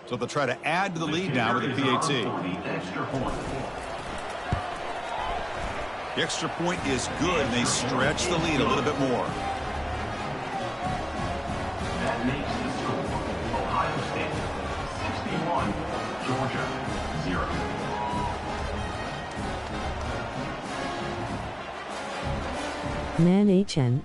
So they'll try to add to the lead now with a PAT. The extra point is good, and they stretch the lead a little bit more. That makes the score Ohio State 61, Georgia 0. Man HN.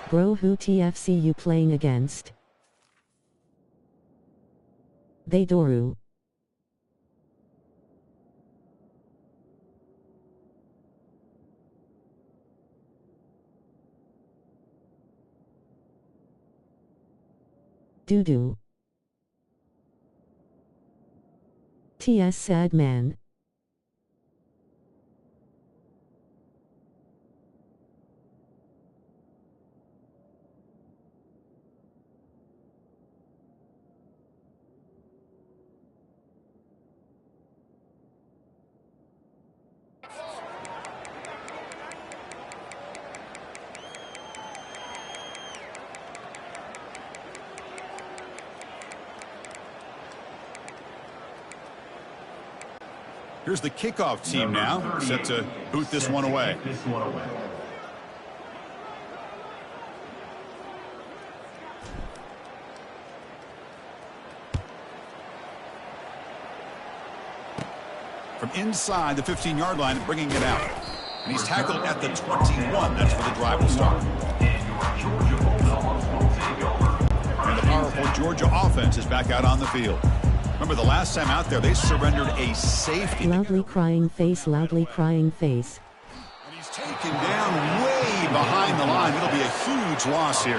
Bro, who TFC you playing against? They Doru. Doo-doo. TS sad man. Here's the kickoff team now, set to boot this one away. From inside the 15-yard line, bringing it out. And he's tackled at the 21. That's where the drive will start. And the powerful Georgia offense is back out on the field. Remember, the last time out there, they surrendered a safety. Loudly crying face, loudly crying face. And he's taken down way behind the line. It'll be a huge loss here.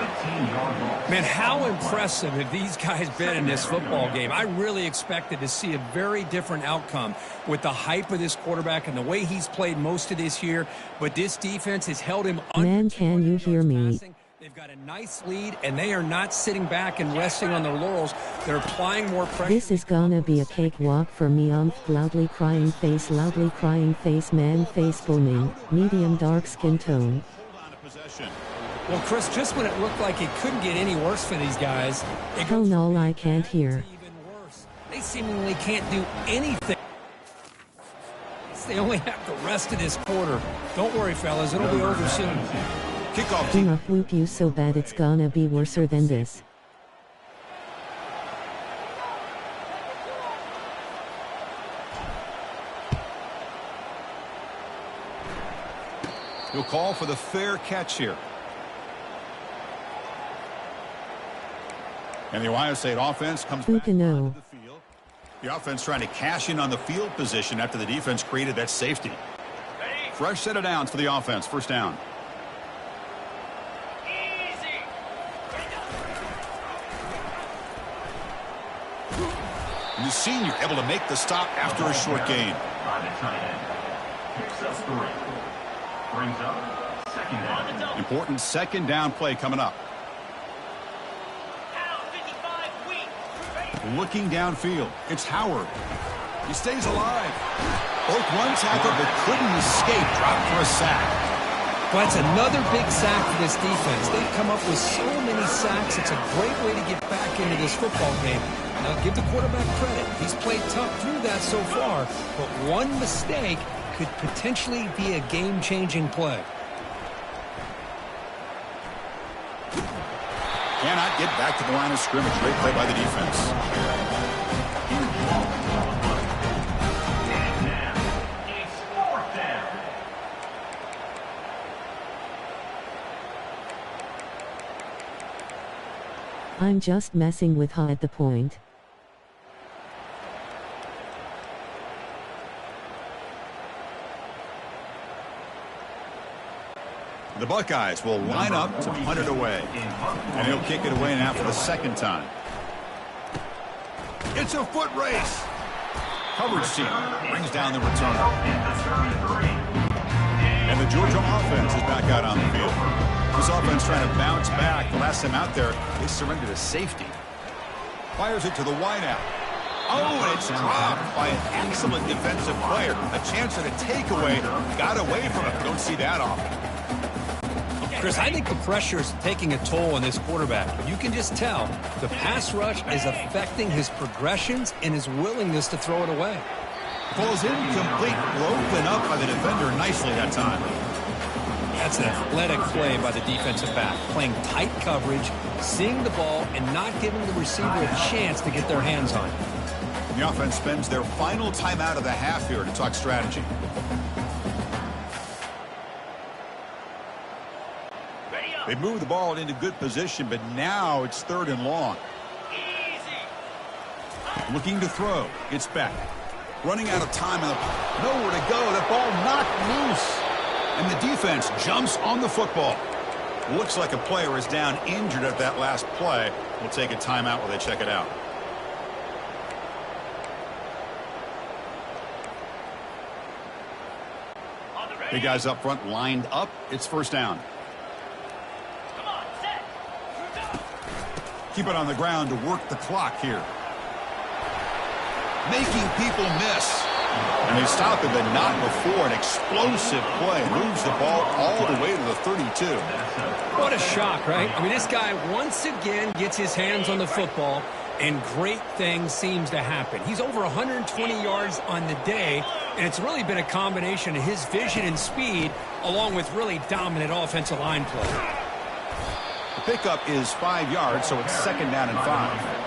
Man, how impressive have these guys been in this football game? I really expected to see a very different outcome with the hype of this quarterback and the way he's played most of this year. But this defense has held him under. Man, can you hear me? They've got a nice lead, and they are not sitting back and resting on their laurels. They're applying more pressure. This is gonna be a cakewalk for me. Loudly crying face, man face booming, medium dark skin tone. Well, Chris, just when it looked like it couldn't get any worse for these guys, it goes all I can't hear. Even worse. They seemingly can't do anything. They only have the rest of this quarter. Don't worry, fellas, it'll be over soon. Kickoff team. I'ma whoop you so bad it's gonna be worser than this. He'll call for the fair catch here. And the Ohio State offense comes back onto the field. The offense trying to cash in on the field position after the defense created that safety. Fresh set of downs for the offense. First down. And the senior able to make the stop after a short gain. Important second down play coming up. Looking downfield, it's Howard. He stays alive. Broke one tackle but couldn't escape. Dropped for a sack. Well, that's another big sack for this defense. They've come up with so many sacks. It's a great way to get back into this football game. Now, give the quarterback credit. He's played tough through that so far, but one mistake could potentially be a game-changing play. Cannot get back to the line of scrimmage. Great play by the defense. I'm just messing with her at the point. The Buckeyes will line up to punt it away. And he'll kick it away now for the second time. It's a foot race. Coverage team brings down the returner. The Georgia offense is back out on the field. This offense trying to bounce back. The last time out there, they surrendered a safety. Fires it to the wideout. Oh, and it's dropped by an excellent defensive player. A chance at a takeaway. Got away from it. Don't see that often. Chris, I think the pressure is taking a toll on this quarterback. You can just tell the pass rush is affecting his progressions and his willingness to throw it away. Falls incomplete, broken up by the defender nicely that time. That's an athletic play by the defensive back, playing tight coverage, seeing the ball, and not giving the receiver a chance to get their hands on it. The offense spends their final timeout of the half here to talk strategy. They move the ball into good position, but now it's 3rd and long. Looking to throw. It's back. Running out of time. Nowhere to go. That ball knocked loose. And the defense jumps on the football. Looks like a player is down injured at that last play. We'll take a timeout while they check it out. Big guys up front lined up. It's 1st down. Keep it on the ground to work the clock here. Making people miss. And they stop it, but not before. An explosive play. Moves the ball all the way to the 32. What a shock, right? I mean, this guy once again gets his hands on the football, and great things seems to happen. He's over 120 yards on the day, and it's really been a combination of his vision and speed, along with really dominant offensive line play. The pickup is 5 yards, so it's 2nd down and 5.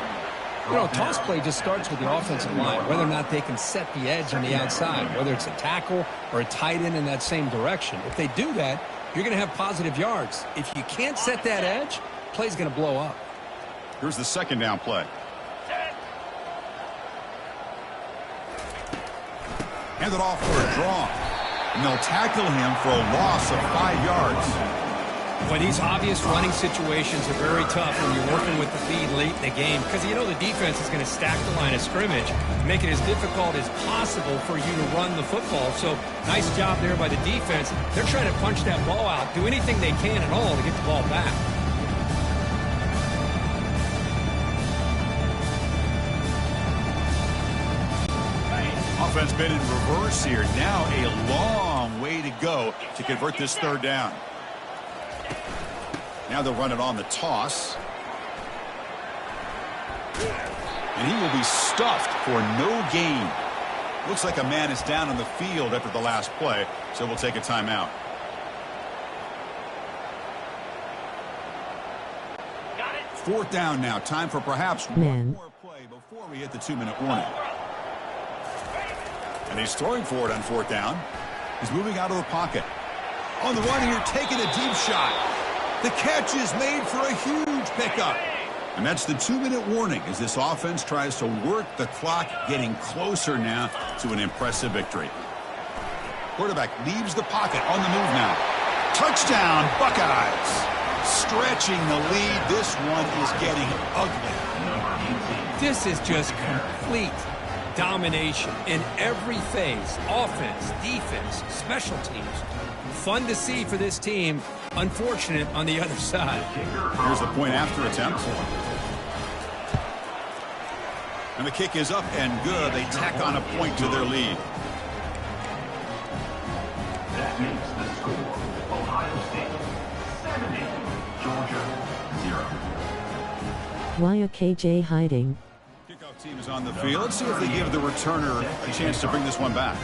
You know, toss play just starts with the offensive line, whether or not they can set the edge on the outside, whether it's a tackle or a tight end in that same direction. If they do that, you're going to have positive yards. If you can't set that edge, play's going to blow up. Here's the 2nd down play. Hand it off for a draw. And they'll tackle him for a loss of 5 yards. Well, these obvious running situations are very tough when you're working with the lead late in the game, because you know the defense is going to stack the line of scrimmage, make it as difficult as possible for you to run the football. So nice job there by the defense. They're trying to punch that ball out, do anything they can at all to get the ball back. Offense been in reverse here. Now a long way to go to convert this 3rd down. Now they'll run it on the toss. And he will be stuffed for no gain. Looks like a man is down on the field after the last play, so we'll take a timeout. Got it. 4th down now. Time for perhaps one more play before we hit the 2-minute warning. And he's throwing for it on 4th down. He's moving out of the pocket. On the run here, taking a deep shot. The catch is made for a huge pickup. And that's the 2-minute warning as this offense tries to work the clock, getting closer now to an impressive victory. Quarterback leaves the pocket on the move now. Touchdown, Buckeyes. Stretching the lead. This one is getting ugly. This is just complete domination in every phase. Offense, defense, special teams. Fun to see for this team. Unfortunate on the other side. Here's the point after attempt. And the kick is up and good. They tack on a point to their lead. That makes the score Ohio State 70, Georgia 0. Wwe2k hiding. Kickoff team is on the field. Let's see if they give the returner a chance to bring this one back.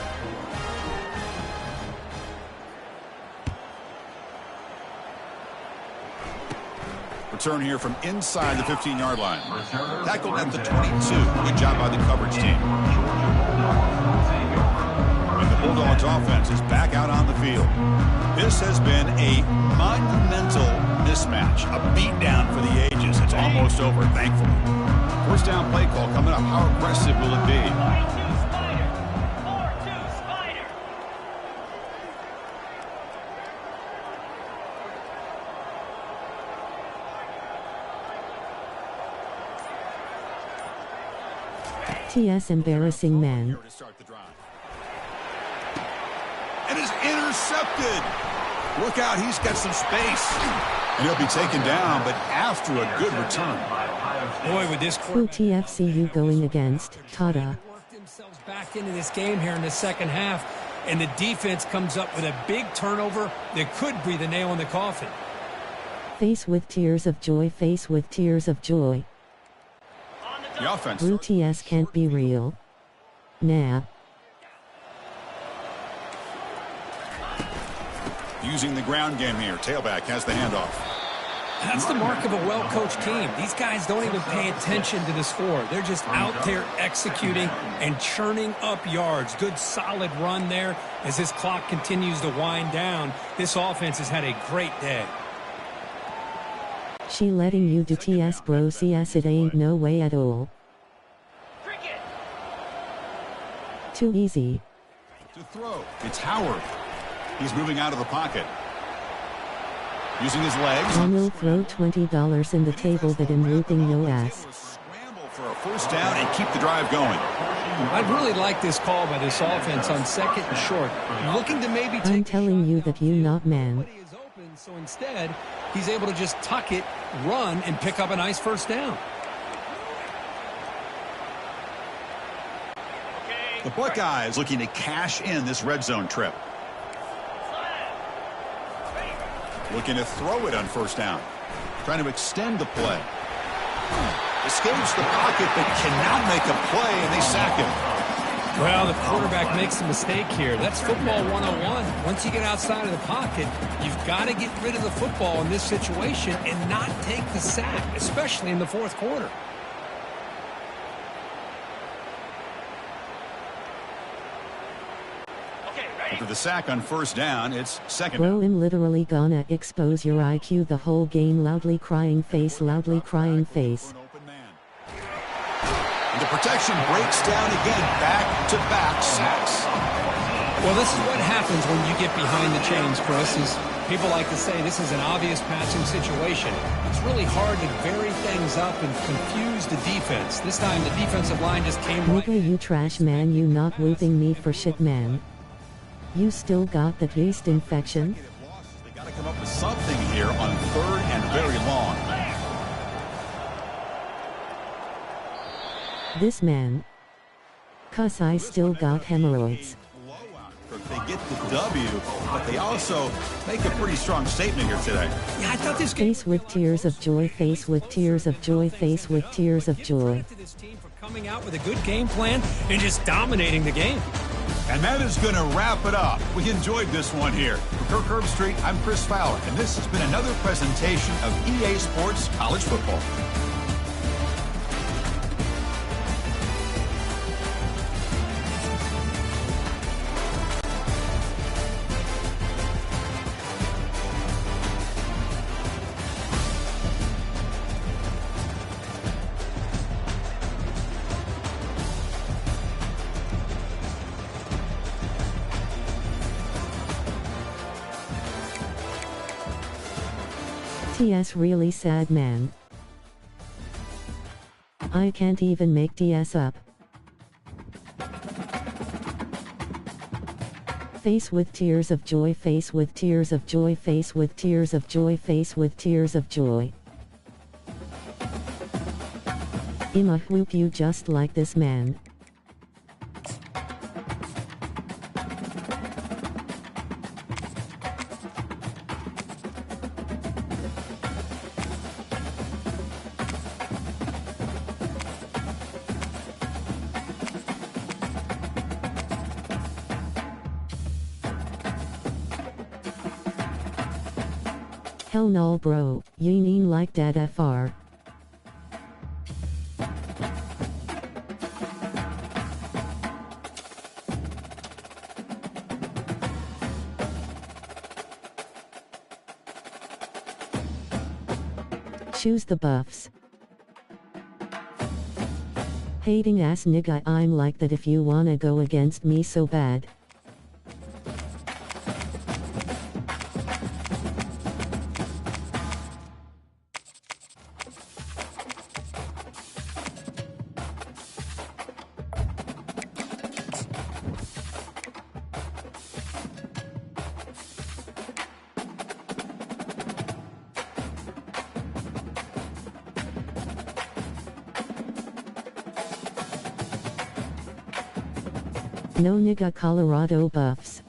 Return here from inside the 15-yard line. Tackled at the 22. Good job by the coverage team. And the Bulldogs offense is back out on the field. This has been a monumental mismatch, a beatdown for the ages. It's almost over, thankfully. 1st down play call coming up. How aggressive will it be? TS embarrassing man. And is intercepted. Look out, he's got some space. And he'll be taken down, but after a good return. Boy, with this Who TFCU going against Tada? worked themselves back into this game here in the second half, and the defense comes up with a big turnover that could be the nail in the coffin. Face with tears of joy, face with tears of joy. The offense. Wwe2k can't be real. Nah. Using the ground game here. Tailback has the handoff. That's the mark of a well-coached team. These guys don't even pay attention to the score. They're just out there executing and churning up yards. Good, solid run there as this clock continues to wind down. This offense has had a great day. She letting you do TS bro, CS it ain't no way at all. Too easy. To throw. It's Howard. He's moving out of the pocket. Using his legs. I will throw $20 in the table that I'm looping your ass. Scramble for a first down and keep the drive going. I really like this call by this offense on second and short. Looking to maybe take I'm telling you that you not man. Nobody is open, so instead, he's able to just tuck it, run, and pick up a nice first down. The Buckeyes looking to cash in this red zone trip. Looking to throw it on first down. Trying to extend the play. Escapes the pocket but cannot make a play, and they sack him. Well, the quarterback makes a mistake here. That's football 101. Once you get outside of the pocket, you've got to get rid of the football in this situation and not take the sack, especially in the fourth quarter. After the sack on first down, it's second Bro, down. I'm literally gonna expose your IQ the whole game. Loudly crying face, loudly crying face. And the protection breaks down again. Back-to-back sacks. Well, this is what happens when you get behind the chains, Chris. Is people like to say this is an obvious passing situation. It's really hard to vary things up and confuse the defense. This time the defensive line just came right. Nigga, you trash man, you not whooping me for shit man. You still got that yeast infection? They got to come up with something here on third and very long. This man. Cuss, I still got hemorrhoids. They get the W, but they also make a pretty strong statement here today. Yeah, I thought this game Face with tears of joy, face with tears of joy, face with tears of joy. to this team for coming out with a good game plan and just dominating the game. And that is going to wrap it up. We enjoyed this one here. For Kirk Herbstreit, I'm Chris Fowler, and this has been another presentation of EA Sports College Football. TS really sad man. I can't even make TS up. Face with tears of joy, face with tears of joy, face with tears of joy, face with tears of joy. I'ma whoop you just like this man. Hell no bro, you ain't like that FR. Choose the buffs. Hating ass nigga, I'm like that if you wanna go against me so bad. No nigga Colorado Buffs.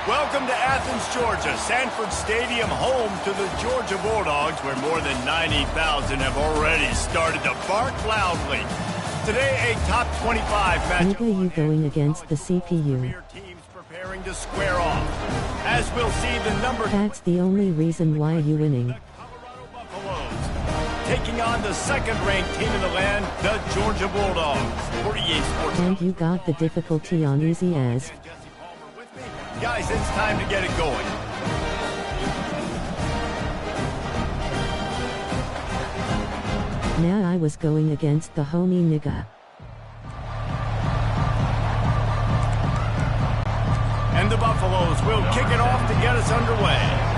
Welcome to Athens, Georgia, Sanford Stadium, home to the Georgia Bulldogs, where more than 90,000 have already started to bark loudly. Today, a top 25 matchup. Nigga, you going against the CPU. Teams preparing to square off. As we'll see, the number. That's the only reason why you winning. The Colorado Buffaloes taking on the second-ranked team in the land, the Georgia Bulldogs. For EA Sports. And you got the difficulty on easy as. Guys, it's time to get it going. Now I was going against the homie nigga. And the Buffaloes will kick it off to get us underway.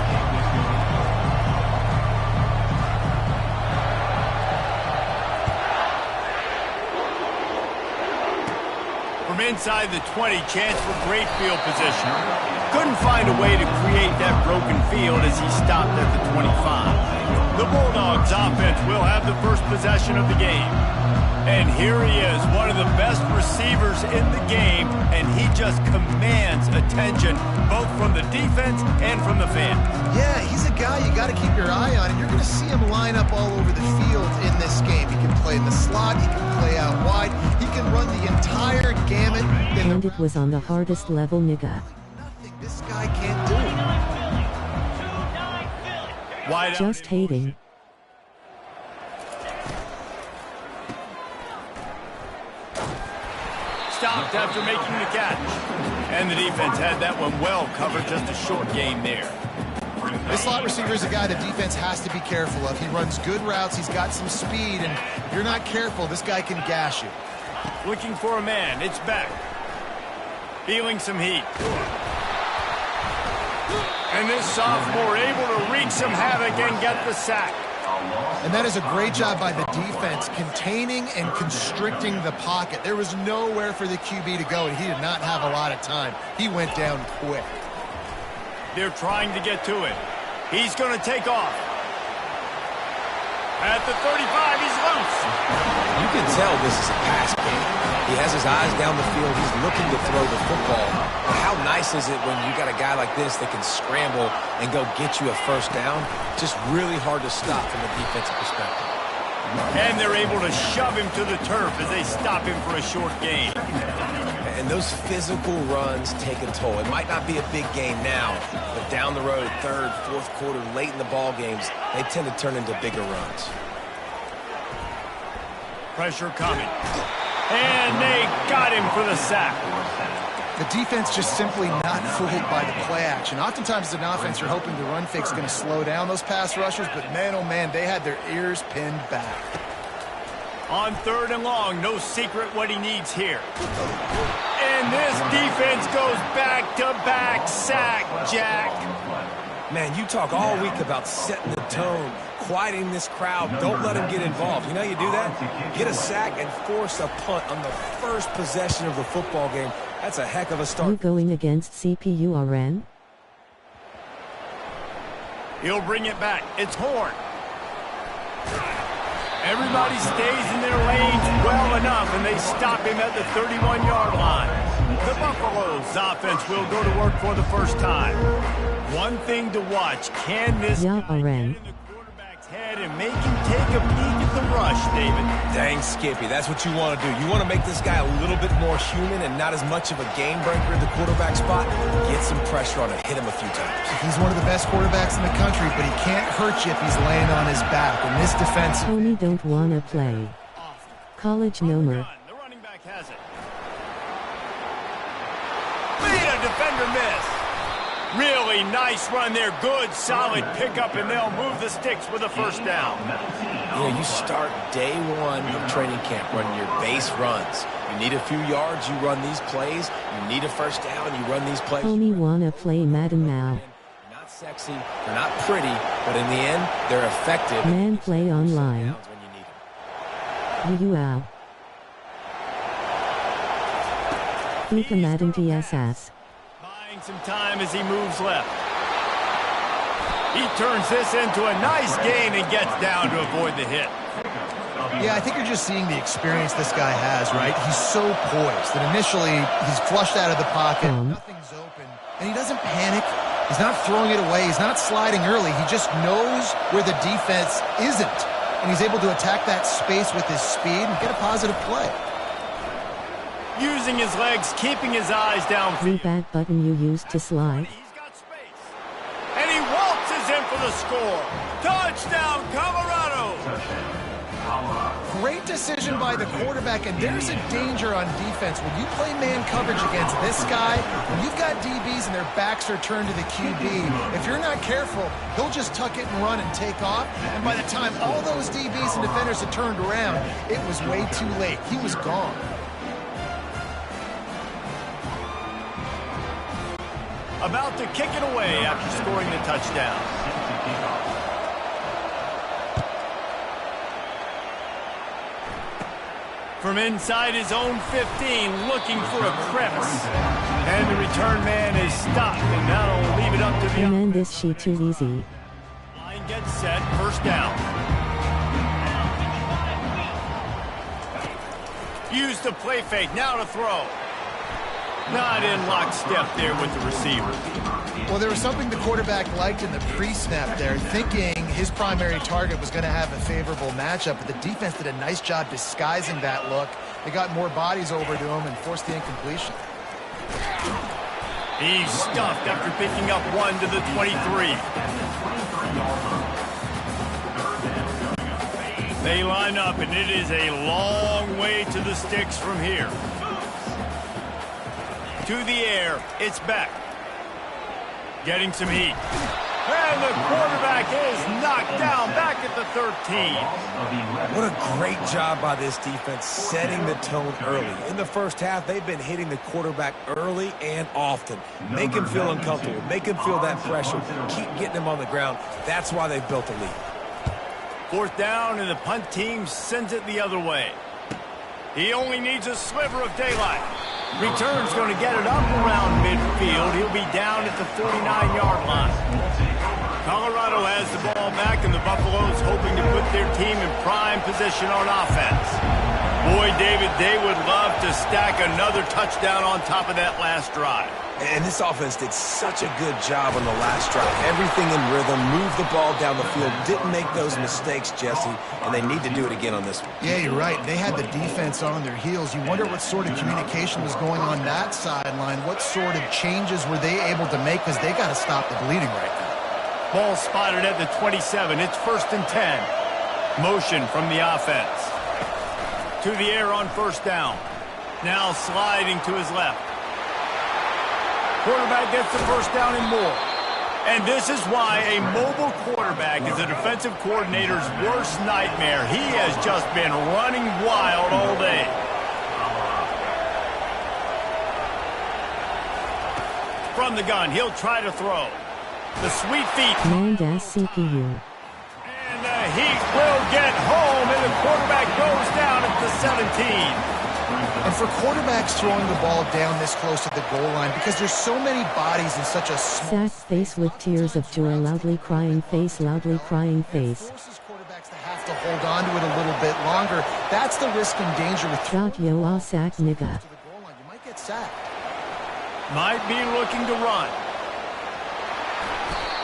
From inside the 20, chance for great field position. Couldn't find a way to create that broken field as he stopped at the 25. The Bulldogs offense will have the first possession of the game. And here he is, one of the best receivers in the game, and he just commands attention, both from the defense and from the fans. Yeah, he's a guy you got to keep your eye on, and you're going to see him line up all over the field in this game. He can play in the slot, he can play out wide, he can run the entire gamut. And it was on the hardest level, nigga. Nothing this guy can't do. Wide out. Just hating. Stopped after making the catch. And the defense had that one well covered, just a short game there. This slot receiver is a guy the defense has to be careful of. He runs good routes, he's got some speed, and if you're not careful, this guy can gash you. Looking for a man, it's back. Feeling some heat. And this sophomore able to wreak some havoc and get the sack. And that is a great job by the defense, containing and constricting the pocket. There was nowhere for the QB to go, and he did not have a lot of time. He went down quick. They're trying to get to it. He's going to take off. At the 35, he's loose. You can tell this is a pass game. He has his eyes down the field. He's looking to throw the football. But how nice is it when you got a guy like this that can scramble and go get you a first down? Just really hard to stop from a defensive perspective. And they're able to shove him to the turf as they stop him for a short gain. And those physical runs take a toll. It might not be a big game now, but down the road, third, fourth quarter, late in the ball games, they tend to turn into bigger runs. Pressure coming. And they got him for the sack. The defense just simply not fooled by the play action. Oftentimes as an offense, you're hoping the run fake's going to slow down those pass rushers, but man, oh man, they had their ears pinned back. On third and long, no secret what he needs here. And this defense goes back-to-back sack, Jack. Man, you talk all week about setting the tone, quieting this crowd. Don't let them get involved. You know how you do that? Get a sack and force a punt on the first possession of the football game. That's a heck of a start. You going against CPURN? He'll bring it back. It's Horn. Everybody stays in their lanes well enough, and they stop him at the 31-yard line. The Buffaloes offense will go to work for the first time. One thing to watch, can this Yeah, guy get RN. in the quarterback's head and make him take a peek at the rush, David? Dang, Skippy, that's what you want to do. You want to make this guy a little bit more human and not as much of a game breaker at the quarterback spot. Get some pressure on him, hit him a few times. He's one of the best quarterbacks in the country, but he can't hurt you if he's laying on his back. And this defense... Tony don't wanna play. College no more. The running back has it. Made a Really nice run there. Good, solid pickup, and they'll move the sticks with a first down. You start day one of training camp running your base runs. You need a few yards, you run these plays. You need a first down, you run these plays. Homie wanna play Madden now. They're not sexy, they're not pretty, but in the end, they're effective. Man play online. Wow. Wwe2k Madden TSS. Buying some time as he moves left. He turns this into a nice gain and gets down to avoid the hit. Yeah, I think you're just seeing the experience this guy has, right? He's so poised that initially he's flushed out of the pocket, nothing's open, and he doesn't panic. He's not throwing it away. He's not sliding early. He just knows where the defense isn't, and he's able to attack that space with his speed and get a positive play. Using his legs, keeping his eyes downfield. Back button you used to slide. He's got space. And he waltzes in for the score. Touchdown, Colorado! Great decision by the quarterback, and there's a danger on defense. When you play man coverage against this guy, when you've got DBs and their backs are turned to the QB, if you're not careful, he'll just tuck it and run and take off. And by the time all those DBs and defenders had turned around, it was way too late. He was gone. About to kick it away after scoring the touchdown. From inside his own 15, looking for a crevice. And the return man is stopped, and that'll leave it up to the... Hey man, this shit too easy. Line gets set, first down. Use the play fake, now to throw. Not in lockstep there with the receiver. Well, there was something the quarterback liked in the pre-snap there, thinking his primary target was going to have a favorable matchup, but the defense did a nice job disguising that look. They got more bodies over to him and forced the incompletion. He's stuffed after picking up one to the 23. They line up, and it is a long way to the sticks from here. To the air, it's back. Getting some heat. And the quarterback is knocked down back at the 13. What a great job by this defense setting the tone early. In the first half, they've been hitting the quarterback early and often. Make him feel uncomfortable. Make him feel that pressure. Keep getting him on the ground. That's why they've built a lead. Fourth down, and the punt team sends it the other way. He only needs a sliver of daylight. Return's going to get it up around midfield. He'll be down at the 49-yard line. Colorado has the ball back, and the Buffaloes hoping to put their team in prime position on offense. Boy, David, they would love to stack another touchdown on top of that last drive. And this offense did such a good job on the last drive. Everything in rhythm, moved the ball down the field, didn't make those mistakes, Jesse, and they need to do it again on this one. Yeah, you're right. They had the defense on their heels. You wonder what sort of communication was going on that sideline. What sort of changes were they able to make, because they got to stop the bleeding right now. Ball spotted at the 27. It's 1st and 10. Motion from the offense. To the air on first down. Now sliding to his left. Quarterback gets the first down and more. And this is why a mobile quarterback is a defensive coordinator's worst nightmare. He has just been running wild all day. From the gun, he'll try to throw. The sweet feet. Man CPU. And the heat will get home, and the quarterback goes down at the 17. And for quarterbacks throwing the ball down this close to the goal line, because there's so many bodies in such a small... Sack face with tears of joy, loudly crying face, loudly crying face. Forces quarterbacks to have to hold on to it a little bit longer. That's the risk and danger with throwing Dot yo ah sack nigga. to the goal line. You might get sacked. Might be looking to run.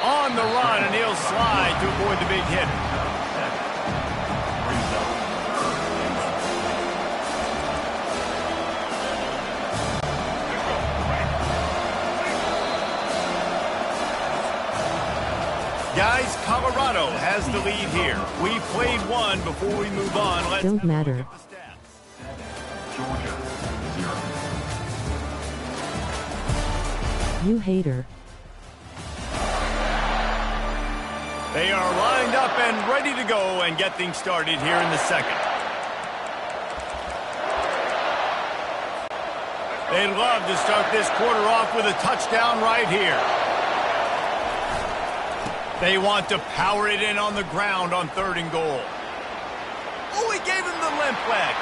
On the run, and he'll slide to avoid the big hit. Guys, Colorado has the lead here. We played one before we move on. Let's Don't matter. You hater. They are lined up and ready to go and get things started here in the second. They'd love to start this quarter off with a touchdown right here. They want to power it in on the ground on 3rd and goal. Oh, he gave him the limp leg.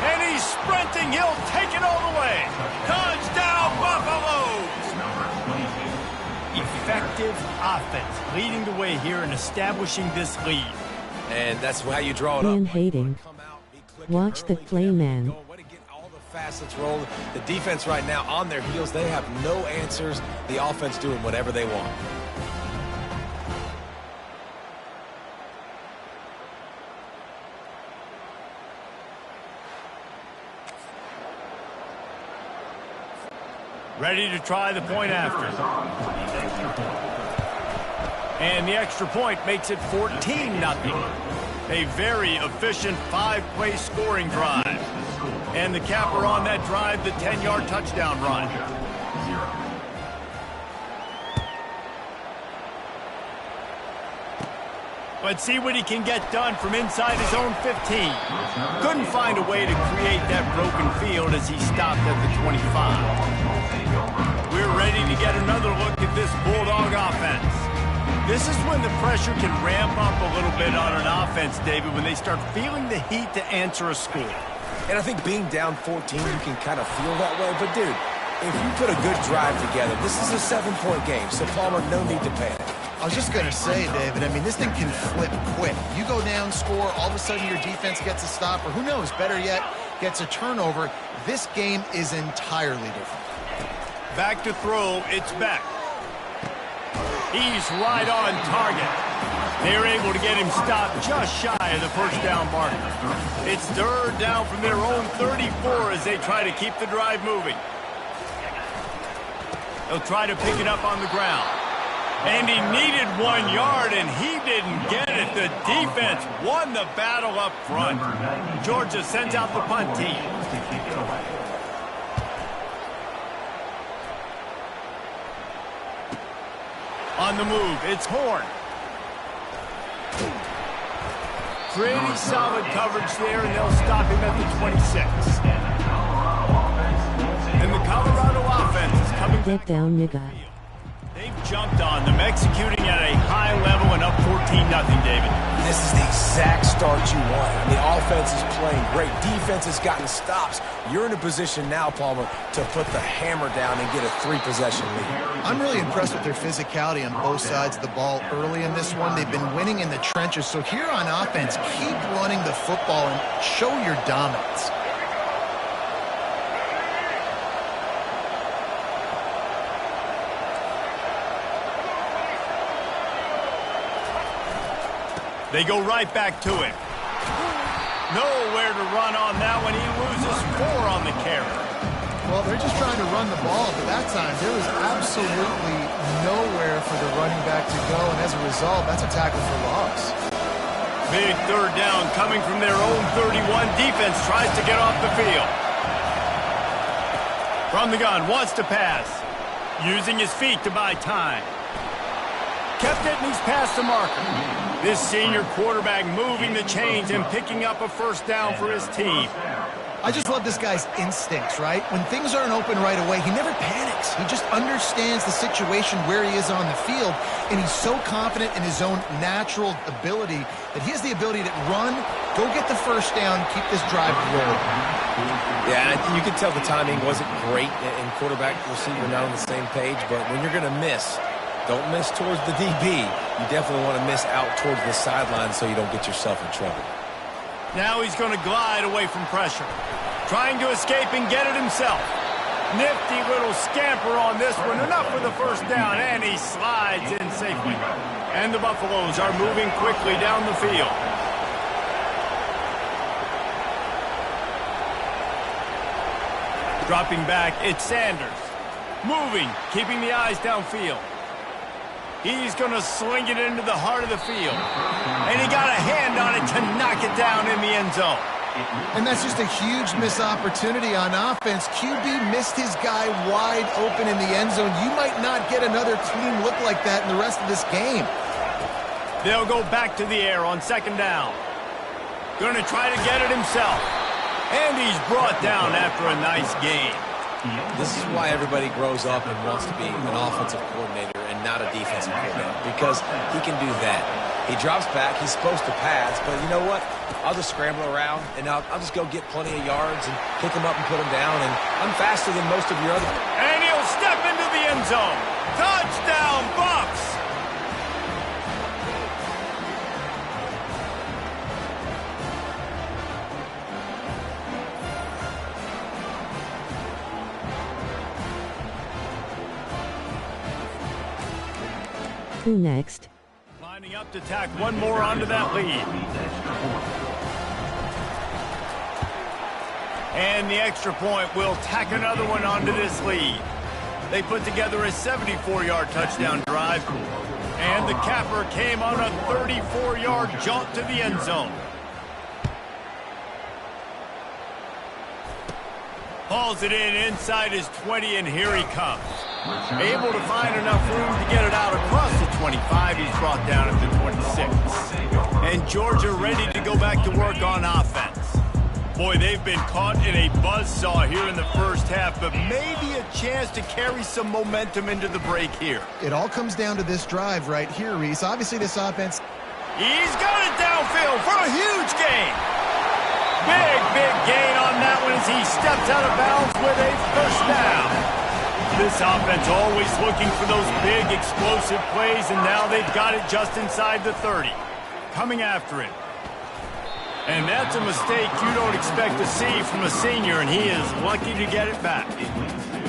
And he's sprinting. He'll take it all the way. Touchdown, Buffaloes! Effective offense, leading the way here and establishing this lead. And that's how you draw it Ian up. Hayden. Watch the play, man. Facets roll. The defense right now on their heels. They have no answers. The offense doing whatever they want. Ready to try the point after. And the extra point makes it 14-0. A very efficient 5-play scoring drive. And the capper on that drive, the 10-yard touchdown run. Let's see what he can get done from inside his own 15. Couldn't find a way to create that broken field as he stopped at the 25. We're ready to get another look at this Bulldog offense. This is when the pressure can ramp up a little bit on an offense, David, when they start feeling the heat to answer a score. And I think being down 14, you can kind of feel that way. But, dude, if you put a good drive together, this is a 7-point game. So, Palmer, no need to panic. I was just going to say, David, I mean, this thing can flip quick. You go down, score, all of a sudden your defense gets a stop, or who knows, better yet, gets a turnover. This game is entirely different. Back to throw, it's Beck. He's right on target. They're able to get him stopped just shy of the first down marker. It's 3rd down from their own 34 as they try to keep the drive moving. They'll try to pick it up on the ground. And he needed 1 yard, and he didn't get it. The defense won the battle up front. Georgia sends out the punt team. On the move, it's Horn. Pretty solid coverage there, and they'll stop him at the 26. And the Colorado offense is coming Get back down, nigga. They've jumped on them, executing at a high level and up 14-0, David. This is the exact start you want. The offense is playing great. Defense has gotten stops. You're in a position now, Palmer, to put the hammer down and get a 3-possession lead. I'm really impressed with their physicality on both sides of the ball early in this one. They've been winning in the trenches. So here on offense, keep running the football and show your dominance. They go right back to him. Nowhere to run on that one. He loses 4 on the carry. Well, they're just trying to run the ball, but that time there was absolutely nowhere for the running back to go, and as a result, that's a tackle for loss. Big 3rd down coming from their own 31. Defense tries to get off the field. From the gun, wants to pass. Using his feet to buy time. Kept it, and he's past the marker. This senior quarterback moving the chains and picking up a 1st down for his team. I just love this guy's instincts, right? When things aren't open right away, he never panics. He just understands the situation where he is on the field, and he's so confident in his own natural ability that he has the ability to run, go get the 1st down, keep this drive rolling. Yeah, you can tell the timing wasn't great in quarterback receiver not on the same page, but when you're going to miss, don't miss towards the DB. You definitely want to miss out towards the sideline so you don't get yourself in trouble. Now he's going to glide away from pressure. Trying to escape and get it himself. Nifty little scamper on this one. Enough for the 1st down, and he slides in safely. And the Buffaloes are moving quickly down the field. Dropping back, it's Sanders. Moving, keeping the eyes downfield. He's going to sling it into the heart of the field. And he got a hand on it to knock it down in the end zone. And that's just a huge missed opportunity on offense. QB missed his guy wide open in the end zone. You might not get another clean look like that in the rest of this game. They'll go back to the air on second down. Gonna try to get it himself. And he's brought down after a nice gain. This is why everybody grows up and wants to be an offensive coordinator and not a defensive coordinator, because he can do that. He drops back. He's supposed to pass, but you know what? I'll just scramble around, and I'll just go get plenty of yards and pick him up and put him down, and I'm faster than most of your other... And he'll step into the end zone. Touchdown, Bucks! Who next? Lining up to tack one more onto that lead. And the extra point will tack another one onto this lead. They put together a 74-yard touchdown drive. And the capper came on a 34-yard jaunt to the end zone. Hauls it in inside his 20, and here he comes. Able to find enough room to get it out across the 25. He's brought down at the 26. And Georgia ready to go back to work on offense. Boy, they've been caught in a buzzsaw here in the first half, but maybe a chance to carry some momentum into the break here. It all comes down to this drive right here, Reese. Obviously, this offense... He's got it downfield for a huge gain. Big gain on that one as he steps out of bounds with a first down. This offense always looking for those big explosive plays, and now they've got it just inside the 30. Coming after it. And that's a mistake you don't expect to see from a senior, and he is lucky to get it back.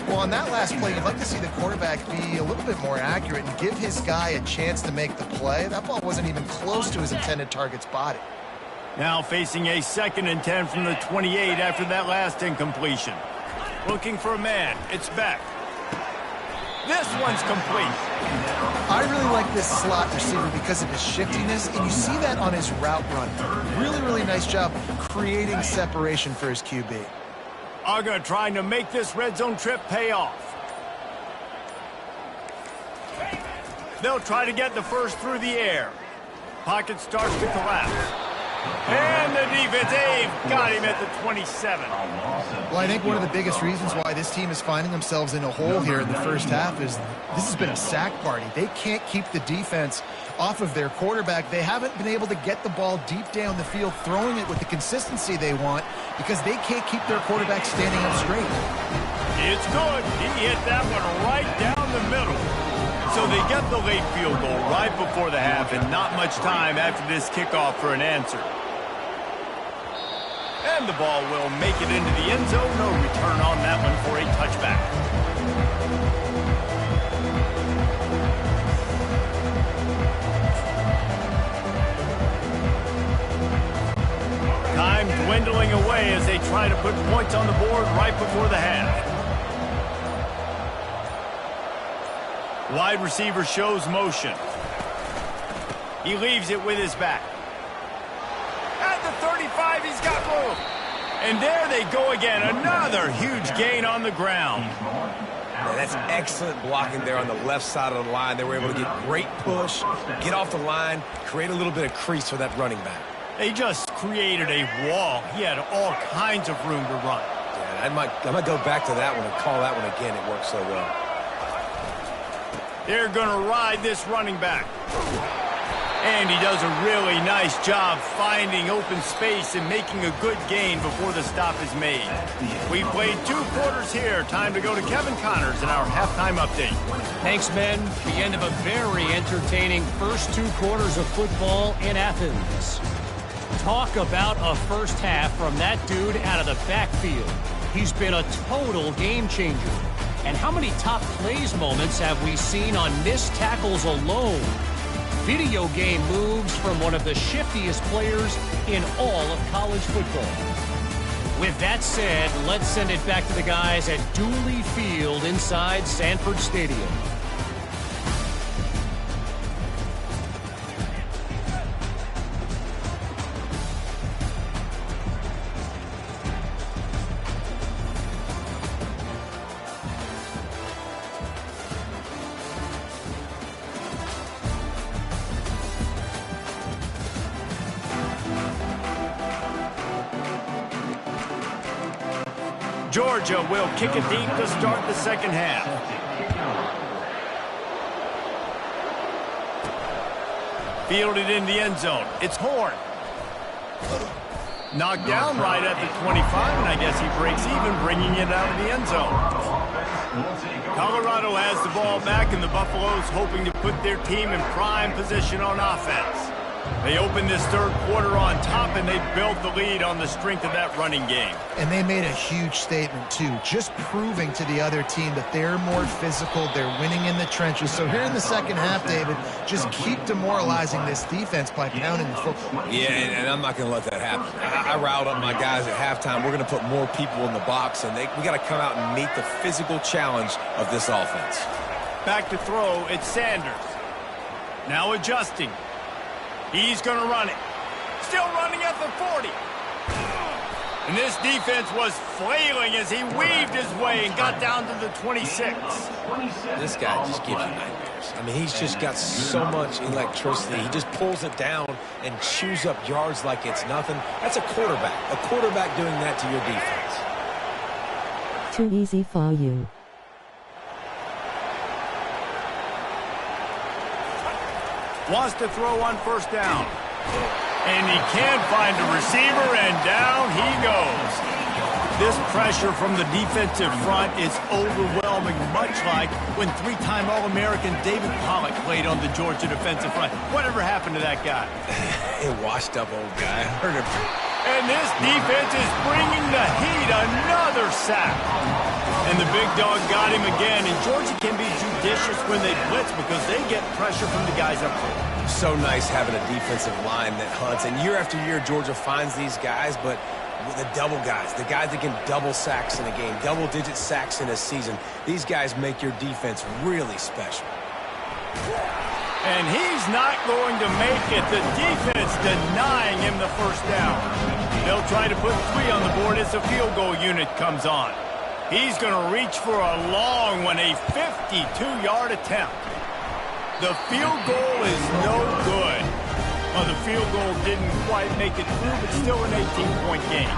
Well, on that last play, you'd like to see the quarterback be a little bit more accurate and give his guy a chance to make the play. That ball wasn't even close to his intended target's body. Now facing a 2nd and 10 from the 28 after that last incompletion. Looking for a man. It's Beck. This one's complete. I really like this slot receiver because of his shiftiness, and you see that on his route run. Really nice job creating separation for his QB. Uga trying to make this red zone trip pay off. They'll try to get the first through the air. Pocket starts to collapse. And the defense, they've got him at the 27. Well, I think one of the biggest reasons why this team is finding themselves in a hole here in the first half is this has been a sack party. They can't keep the defense off of their quarterback. They haven't been able to get the ball deep down the field, throwing it with the consistency they want because they can't keep their quarterback standing up straight. It's good. He hit that one right down the middle. So they get the late field goal right before the half, and not much time after this kickoff for an answer. And the ball will make it into the end zone. No return on that one for a touchback. Time dwindling away as they try to put points on the board right before the half. Wide receiver shows motion. He leaves it with his back. At the 35, he's got room. And there they go again. Another huge gain on the ground. Yeah, that's excellent blocking there on the left side of the line. They were able to get great push, get off the line, create a little bit of crease for that running back. They just created a wall. He had all kinds of room to run. Yeah, I might go back to that one and call that one again. It worked so well. They're going to ride this running back. And he does a really nice job finding open space and making a good gain before the stop is made. We played 2 quarters here. Time to go to Kevin Connors in our halftime update. Thanks, Ben. The end of a very entertaining first 2 quarters of football in Athens. Talk about a first half from that dude out of the backfield. He's been a total game changer. And how many top plays moments have we seen on missed tackles alone? Video game moves from one of the shiftiest players in all of college football. With that said, let's send it back to the guys at Dooley Field inside Sanford Stadium. Georgia will kick it deep to start the second half. Fielded in the end zone. It's Horn. Knocked down right at the 25, and I guess he breaks even, bringing it out of the end zone. Colorado has the ball back, and the Buffaloes hoping to put their team in prime position on offense. They opened this third quarter on top, and they built the lead on the strength of that running game. And they made a huge statement, too, just proving to the other team that they're more physical, they're winning in the trenches. So here in the second half, David, just keep demoralizing this defense by pounding the football. Yeah, and I'm not going to let that happen. I riled up my guys at halftime. We're going to put more people in the box, and we got to come out and meet the physical challenge of this offense. Back to throw, it's Sanders. Now adjusting. He's going to run it. Still running at the 40. And this defense was flailing as he weaved his way and got down to the 26. This guy just gives you nightmares. I mean, he's just got so much electricity. He just pulls it down and chews up yards like it's nothing. That's a quarterback. A quarterback doing that to your defense. Too easy for you. Wants to throw on first down. And he can't find a receiver, and down he goes. This pressure from the defensive front is overwhelming, much like when three-time All-American David Pollock played on the Georgia defensive front. Whatever happened to that guy? A washed-up old guy. I heard him. And this defense is bringing the heat. Another sack. And the big dog got him again. And Georgia can be judicious when they blitz because they get pressure from the guys up front. So nice having a defensive line that hunts. And year after year, Georgia finds these guys, but the double guys, the guys that can double sacks in a game, double-digit sacks in a season, these guys make your defense really special. And he's not going to make it. The defense denying him the first down. They'll try to put 3 on the board as the field goal unit comes on. He's going to reach for a long one, a 52-yard attempt. The field goal is no good. Well, the field goal didn't quite make it through, but still an 18-point game.